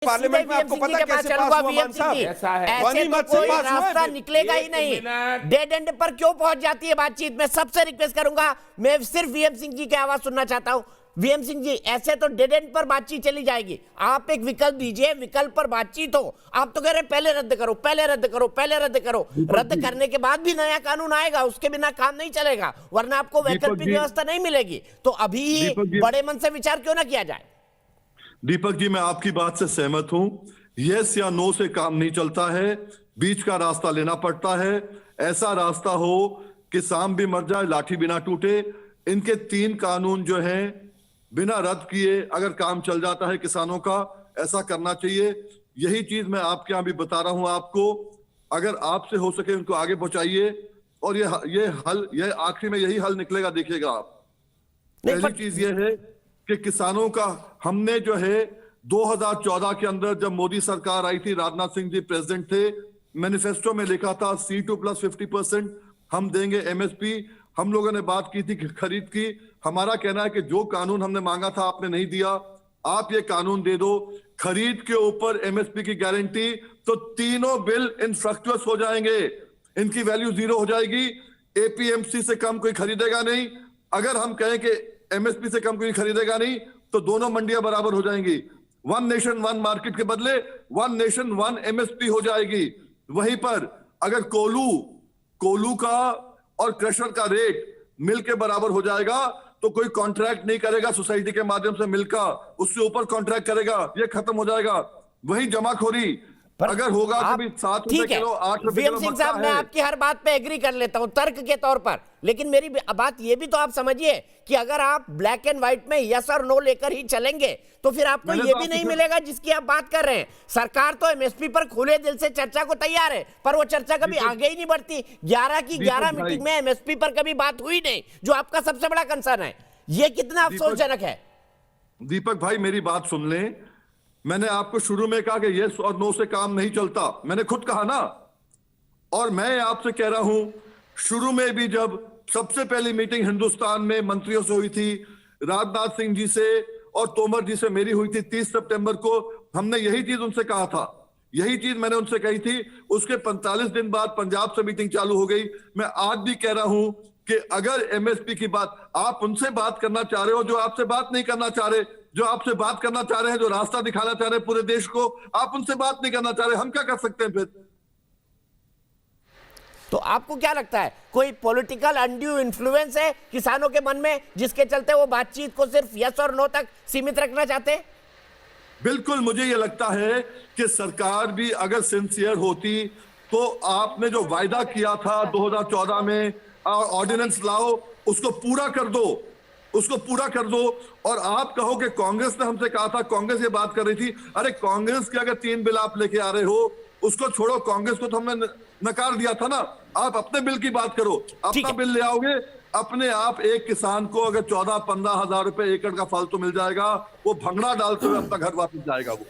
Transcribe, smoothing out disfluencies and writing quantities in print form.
Parliament में आपको पता कैसे पास हुआ मान साहब? ऐसा है, ऐसे तो कोई रास्ता निकलेगा ही नहीं। डेड एंड पर क्यों पहुंच जाती है बातचीत? मैं सबसे रिक्वेस्ट करूंगा, मैं सिर्फ वीएम सिंह जी की आवाज सुनना चाहता हूं। वीएम सिंह जी, ऐसे तो डेड एंड पर बातचीत चली जाएगी। आप एक विकल्प दीजिए, विकल्प पर बातचीत हो। आप तो कह रहे पहले रद्द करो, पहले रद्द करो, पहले रद्द करो। रद्द करने के बाद भी नया कानून आएगा, उसके बिना काम नहीं चलेगा, वरना आपको वैकल्पिक व्यवस्था नहीं मिलेगी। तो अभी ही बड़े मन से विचार क्यों ना किया जाए? दीपक जी, मैं आपकी बात से सहमत हूं। यस या नो से काम नहीं चलता है, बीच का रास्ता लेना पड़ता है। ऐसा रास्ता हो कि सांप भी मर जाए लाठी बिना टूटे। इनके 3 कानून जो हैं बिना रद्द किए अगर काम चल जाता है किसानों का, ऐसा करना चाहिए। यही चीज मैं आपके यहां भी बता रहा हूं आपको। अगर आपसे हो सके उनको आगे पहुंचाइए और ये आखिरी में यही हल निकलेगा, देखिएगा आप। पहली चीज ये है कि किसानों का हमने जो है 2014 के अंदर जब मोदी सरकार आई थी, राजनाथ सिंह जी प्रेसिडेंट थे, मैनिफेस्टो में लिखा था C2 + 50% हम देंगे MSP। हम लोगों ने बात की थी खरीद की। हमारा कहना है कि जो कानून हमने मांगा था आपने नहीं दिया, आप ये कानून दे दो खरीद के ऊपर MSP की गारंटी, तो तीनों बिल इनफ्रक्चुअस हो जाएंगे, इनकी वैल्यू 0 हो जाएगी। APMC से कम कोई खरीदेगा नहीं। अगर हम कहें कि MSP से कम कोई खरीदेगा नहीं, तो दोनों मंडियां बराबर हो जाएंगी। 1 नेशन 1 मार्केट के बदले 1 नेशन 1 MSP हो जाएगी। वहीं पर अगर कोलू का और क्रशर का रेट मिल के बराबर हो जाएगा, तो कोई कॉन्ट्रैक्ट नहीं करेगा सोसाइटी के माध्यम से मिल का, उससे ऊपर कॉन्ट्रैक्ट करेगा, ये खत्म हो जाएगा। वही जमाखोरी अगर होगा तो भी 7 रुपए किलो 8 रुपए किलो सिंह साहब, मैं आपकी हर बात पे एग्री कर लेता हूं तर्क के तौर पर, लेकिन मेरी बात ये भी तो आप समझिए कि अगर आप ब्लैक एंड व्हाइट में यस और नो लेकर ही चलेंगे तो फिर आपको ये भी नहीं मिलेगा जिसकी आप बात कर रहे हैं। सरकार तो MSP पर खुले दिल से चर्चा को तैयार है, पर वो चर्चा कभी आगे ही नहीं बढ़ती। 11 की 11 मीटिंग में MSP पर कभी बात हुई नहीं, जो आपका सबसे बड़ा कंसर्न है। ये कितना अफसोसजनक है। दीपक भाई, मेरी बात सुन लें। मैंने आपको शुरू में कहा कि यस और नो से काम नहीं चलता, मैंने खुद कहा ना। और मैं आपसे कह रहा हूं, शुरू में भी जब सबसे पहली मीटिंग हिंदुस्तान में मंत्रियों से हुई थी, राजनाथ सिंह जी से और तोमर जी से मेरी हुई थी 30 सितंबर को, हमने यही चीज उनसे कहा था, यही चीज मैंने उनसे कही थी। उसके 45 दिन बाद पंजाब से मीटिंग चालू हो गई। मैं आज भी कह रहा हूं कि अगर MSP की बात आप उनसे बात करना चाह रहे हो जो आपसे बात नहीं करना चाह रहे, जो आपसे बात करना चाह रहे हैं, जो रास्ता दिखाना चाह रहे हैं पूरे देश को, आप उनसे बात नहीं करना चाह रहे, हम क्या कर सकते हैं फिर? तो आपको क्या लगता है, कोई पॉलिटिकल अनड्यू इन्फ्लुएंस है किसानों के मन में, जिसके चलते वो बातचीत को सिर्फ यस और नो तक सीमित रखना चाहते हैं? बिल्कुल, मुझे ये लगता है कि सरकार भी अगर सिंसियर होती तो आपने जो वायदा किया था 2014 में ऑर्डिनेंस लाओ, उसको पूरा कर दो, उसको पूरा कर दो। और आप कहो कि कांग्रेस ने हमसे कहा था, कांग्रेस ये बात कर रही थी। अरे कांग्रेस के अगर 3 बिल आप लेके आ रहे हो, उसको छोड़ो, कांग्रेस को तो हमने नकार दिया था ना। आप अपने बिल की बात करो, अपना बिल ले आओगे, अपने आप एक किसान को अगर 14-15 हजार रुपए एकड़ का फालतू मिल जाएगा, वो भंगड़ा डालते हुए अपना घर वापस जाएगा वो।